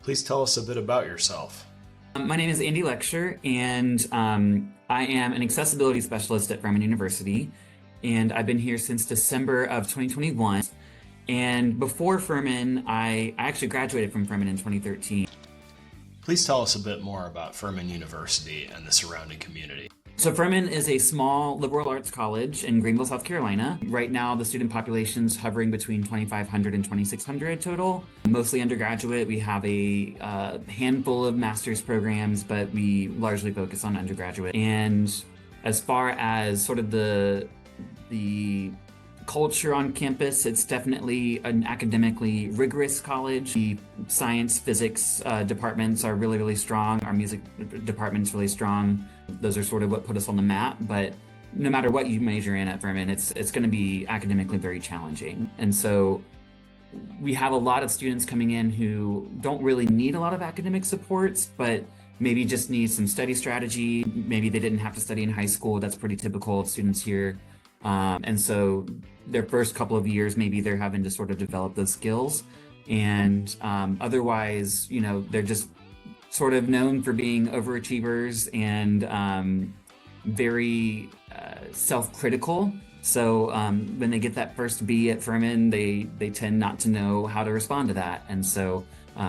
Please tell us a bit about yourself. My name is Andy Lecture, and I am an accessibility specialist at Furman University, and I've been here since December of 2021. And before Furman, I actually graduated from Furman in 2013. Please tell us a bit more about Furman University and the surrounding community. So Furman is a small liberal arts college in Greenville, South Carolina. Right now, the student population's hovering between 2,500 and 2,600 total. Mostly undergraduate. We have a handful of master's programs, but we largely focus on undergraduate. And as far as sort of the culture on campus, it's definitely an academically rigorous college. The science, physics departments are really, really strong. Our music department's really strong. Those are sort of what put us on the map, but no matter what you major in at Furman, it's going to be academically very challenging. And so we have a lot of students coming in who don't really need a lot of academic supports, but maybe just need some study strategy. Maybe they didn't have to study in high school. That's pretty typical of students here. And so their first couple of years, maybe they're having to sort of develop those skills. And otherwise, they're just sort of known for being overachievers and very self-critical. So when they get that first B at Furman, they tend not to know how to respond to that. And so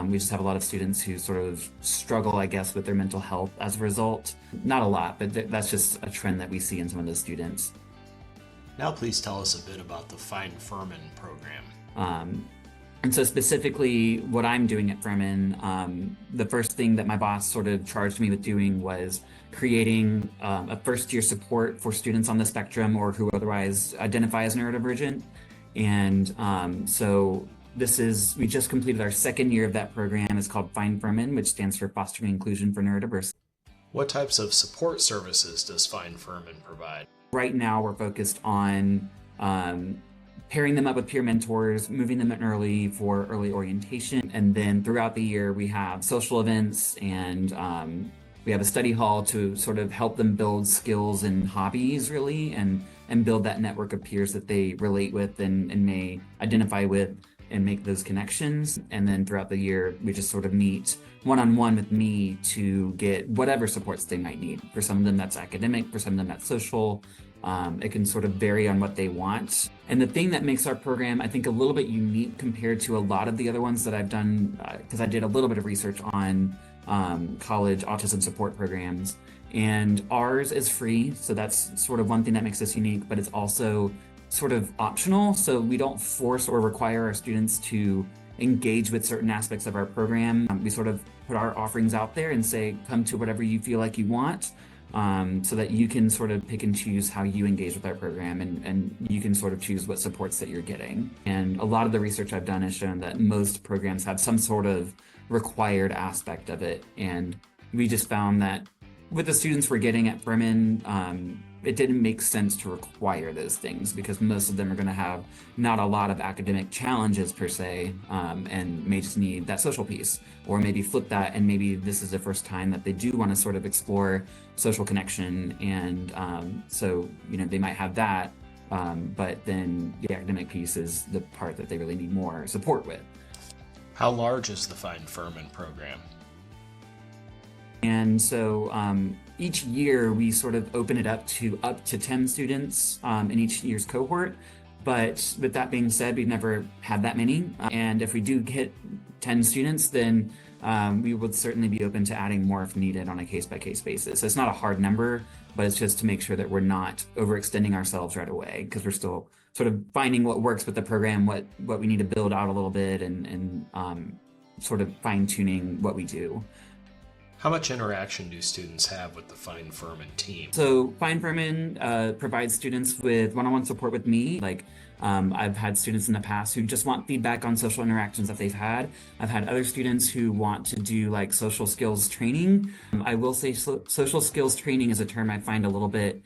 we just have a lot of students who sort of struggle, I guess, with their mental health as a result. Not a lot, but that's just a trend that we see in some of those students. Now please tell us a bit about the FIND Furman program. And so specifically what I'm doing at Furman, the first thing that my boss sort of charged me with doing was creating a first-year support for students on the spectrum or who otherwise identify as neurodivergent. And so we just completed our second year of that program. It's called FIND Furman, which stands for Fostering Inclusion for Neurodiversity. What types of support services does FIND Furman provide? Right now, we're focused on pairing them up with peer mentors, moving them in early for early orientation. And then throughout the year, we have social events and we have a study hall to sort of help them build skills and hobbies, really, and build that network of peers that they relate with and may identify with and make those connections. And then throughout the year, we just sort of meet one-on-one with me to get whatever supports they might need. For some of them, that's academic. For some of them, that's social. It can sort of vary on what they want. And the thing that makes our program, I think, a little bit unique compared to a lot of the other ones that I've done, because I did a little bit of research on college autism support programs. And ours is free, so that's sort of one thing that makes us unique, but it's also sort of optional. So we don't force or require our students to engage with certain aspects of our program. We sort of put our offerings out there and say, come to whatever you feel like you want, so that you can sort of pick and choose how you engage with our program and you can sort of choose what supports that you're getting. And a lot of the research I've done has shown that most programs have some sort of required aspect of it. And we just found that with the students we're getting at Furman, it didn't make sense to require those things because most of them are going to have not a lot of academic challenges per se, and may just need that social piece, or maybe flip that and maybe this is the first time that they do want to sort of explore social connection, and so they might have that, but then the academic piece is the part that they really need more support with. How large is the FIND Furman program? And so each year we sort of open it up to 10 students in each year's cohort. But with that being said, we've never had that many. And if we do hit 10 students, then we would certainly be open to adding more if needed on a case-by-case basis. So it's not a hard number, but it's just to make sure that we're not overextending ourselves right away, because we're still sort of finding what works with the program, what we need to build out a little bit, and sort of fine-tuning what we do. How much interaction do students have with the FIND Furman team? So FIND Furman provides students with one-on-one support with me. I've had students in the past who just want feedback on social interactions that they've had. I've had other students who want to do social skills training. I will say social skills training is a term I find a little bit,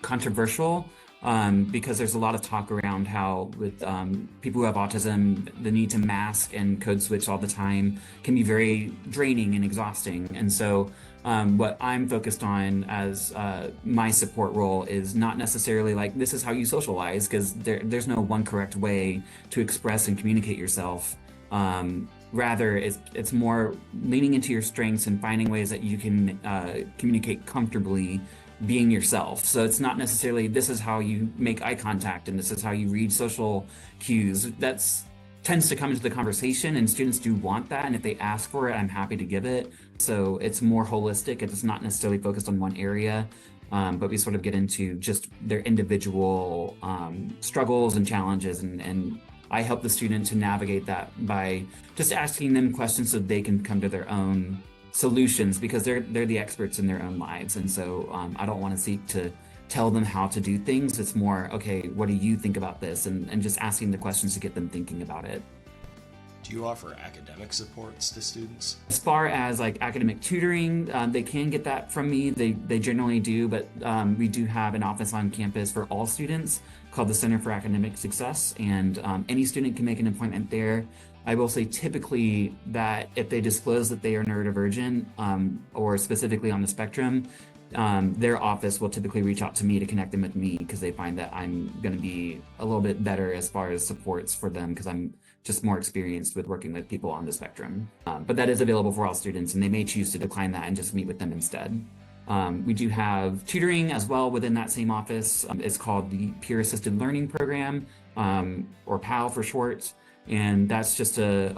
controversial. Because there's a lot of talk around how with people who have autism, the need to mask and code switch all the time can be very draining and exhausting. And so What I'm focused on as my support role is not necessarily like this is how you socialize, because there's no one correct way to express and communicate yourself. Rather, it's more leaning into your strengths and finding ways that you can communicate comfortably being yourself. So it's not necessarily this is how you make eye contact and this is how you read social cues. That's tends to come into the conversation, and students do want that, and if they ask for it, I'm happy to give it. So it's more holistic. It's not necessarily focused on one area, but we sort of get into just their individual struggles and challenges, and I help the student to navigate that by just asking them questions so they can come to their own solutions, because they're the experts in their own lives. And so I don't want to seek to tell them how to do things. It's more, okay, what do you think about this? And just asking the questions to get them thinking about it. Do you offer academic supports to students? As far as like academic tutoring, they can get that from me. They generally do, but we do have an office on campus for all students called the Center for Academic Success, and any student can make an appointment there. I will say typically that if they disclose that they are neurodivergent or specifically on the spectrum, their office will typically reach out to me to connect them with me, because they find that I'm going to be a little bit better as far as supports for them, because I'm just more experienced with working with people on the spectrum. But that is available for all students, and they may choose to decline that and just meet with them instead. We do have tutoring as well within that same office. It's called the Peer Assisted Learning Program, or PAL for short. And that's just a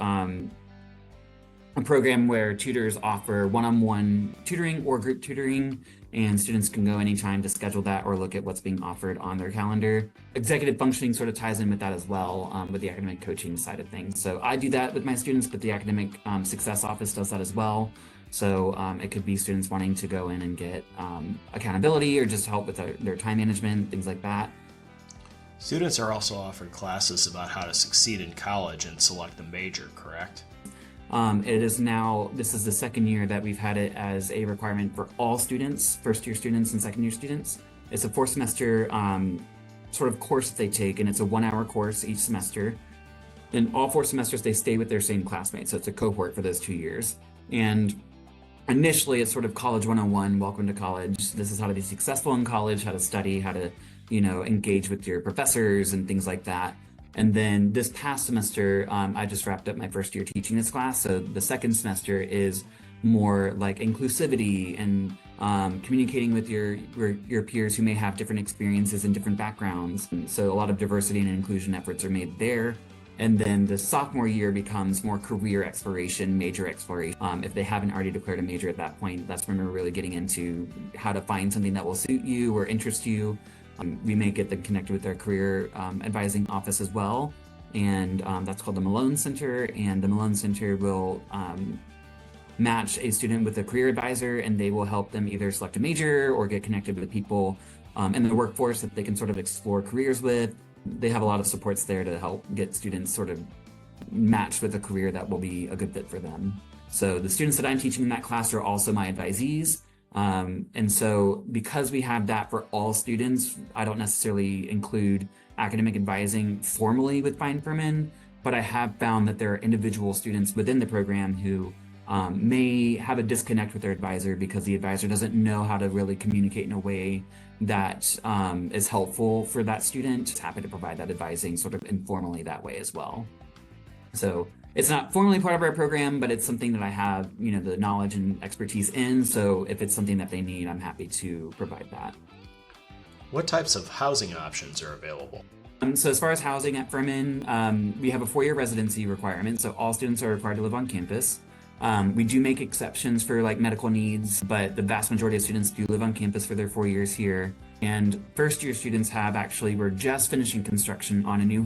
program where tutors offer one-on-one tutoring or group tutoring, and students can go anytime to schedule that or look at what's being offered on their calendar. Executive functioning sort of ties in with that as well, with the academic coaching side of things. So I do that with my students, but the academic success office does that as well. So it could be students wanting to go in and get accountability or just help with their time management, things like that. Students are also offered classes about how to succeed in college and select a major, correct? It is now, this is the second year that we've had it as a requirement for all students, first-year students and second-year students. It's a 4-semester sort of course that they take, and it's a 1-hour course each semester. In all 4 semesters, they stay with their same classmates, so it's a cohort for those 2 years. And initially, it's sort of college 101, welcome to college. This is how to be successful in college, how to study, how to, engage with your professors and things like that. And then this past semester, I just wrapped up my first year teaching this class. So the second semester is more like inclusivity and communicating with your peers who may have different experiences and different backgrounds. And so a lot of diversity and inclusion efforts are made there. And then the sophomore year becomes more career exploration, major exploration. If they haven't already declared a major at that point, that's when we're really getting into how to find something that will suit you or interest you. We may get them connected with their career advising office as well. And that's called the Malone Center. And the Malone Center will match a student with a career advisor, and they will help them either select a major or get connected with people in the workforce that they can sort of explore careers with. They have a lot of supports there to help get students sort of matched with a career that will be a good fit for them. So the students that I'm teaching in that class are also my advisees. And so because we have that for all students, I don't necessarily include academic advising formally with FIND Furman, but I have found that there are individual students within the program who may have a disconnect with their advisor because the advisor doesn't know how to really communicate in a way that is helpful for that student. Just happy to provide that advising sort of informally that way as well. So it's not formally part of our program, but it's something that I have, the knowledge and expertise in. So if it's something that they need, I'm happy to provide that. What types of housing options are available? So as far as housing at Furman, we have a 4-year residency requirement. So all students are required to live on campus. We do make exceptions for like medical needs, but the vast majority of students do live on campus for their 4 years here. And first-year students we're just finishing construction on a new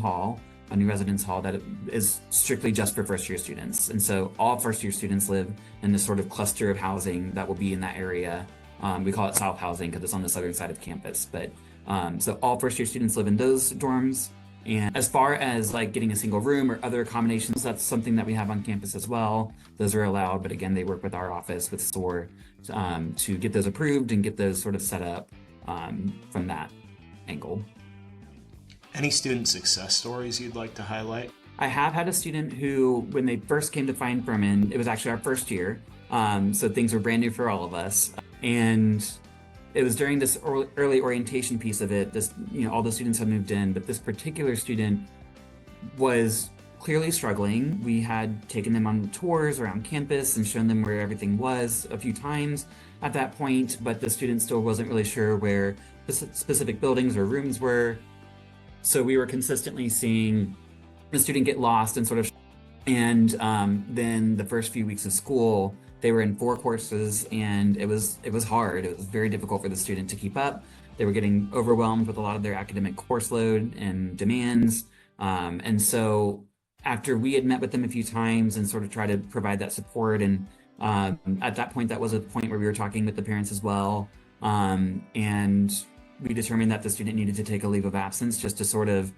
residence hall that is strictly just for first-year students. And so all first-year students live in this sort of cluster of housing that will be in that area. We call it South Housing because it's on the southern side of campus. But so all first-year students live in those dorms. And as far as like getting a single room or other accommodations, that's something that we have on campus as well. Those are allowed, but again, they work with our office, with SOAR, to get those approved and get those sort of set up from that angle. Any student success stories you'd like to highlight? I have had a student who, when they first came to FIND Furman, it was actually our first year, So things were brand new for all of us. And it was during this early orientation piece of it, all the students had moved in, but this particular student was clearly struggling. We had taken them on tours around campus and shown them where everything was a few times at that point, but the student still wasn't really sure where the specific buildings or rooms were. So we were consistently seeing the student get lost and then the first few weeks of school, they were in 4 courses, and it was hard. It was very difficult for the student to keep up. They were getting overwhelmed with a lot of their academic course load and demands. And so after we had met with them a few times and sort of tried to provide that support, and at that point, that was a point where we were talking with the parents as well. And we determined that the student needed to take a leave of absence just to sort of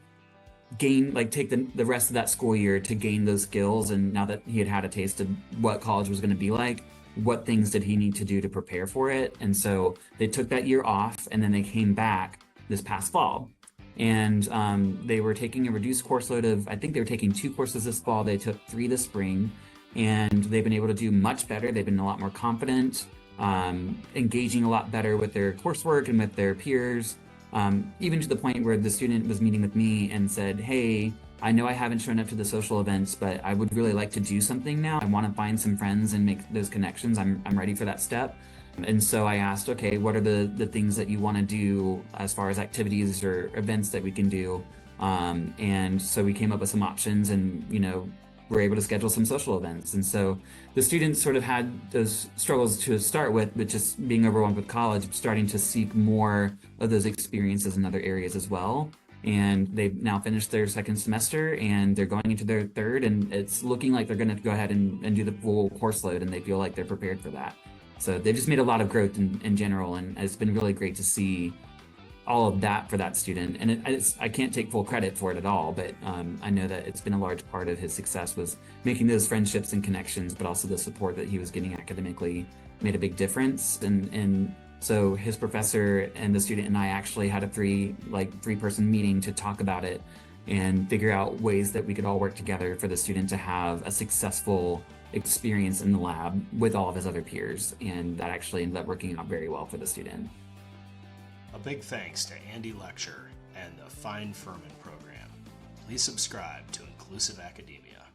take the rest of that school year to gain those skills. And now that he had had a taste of what college was going to be like, what things did he need to do to prepare for it? And so they took that year off, and then they came back this past fall. And they were taking a reduced course load I think they were taking 2 courses this fall. They took 3 this spring, and they've been able to do much better. They've been a lot more confident, engaging a lot better with their coursework and with their peers. Even to the point where the student was meeting with me and said, "Hey, I know I haven't shown up to the social events, but I would really like to do something now. I want to find some friends and make those connections. I'm ready for that step." And so I asked, okay, what are the things that you want to do as far as activities or events that we can do? And so we came up with some options, and, we're able to schedule some social events. And so the students sort of had those struggles to start with, but just being overwhelmed with college, starting to seek more of those experiences in other areas as well. And they've now finished their 2nd semester, and they're going into their 3rd, and it's looking like they're going to go ahead and do the full course load, and they feel like they're prepared for that. So they've just made a lot of growth in general, and it's been really great to see all of that for that student. And I can't take full credit for it at all, but I know that it's been a large part of his success was making those friendships and connections, but also the support that he was getting academically made a big difference. And so his professor and the student and I actually had a 3-person meeting to talk about it and figure out ways that we could all work together for the student to have a successful experience in the lab with all of his other peers. And that actually ended up working out very well for the student. A big thanks to Andy Lecture and the FIND Furman program. Please subscribe to Inclusive Academia.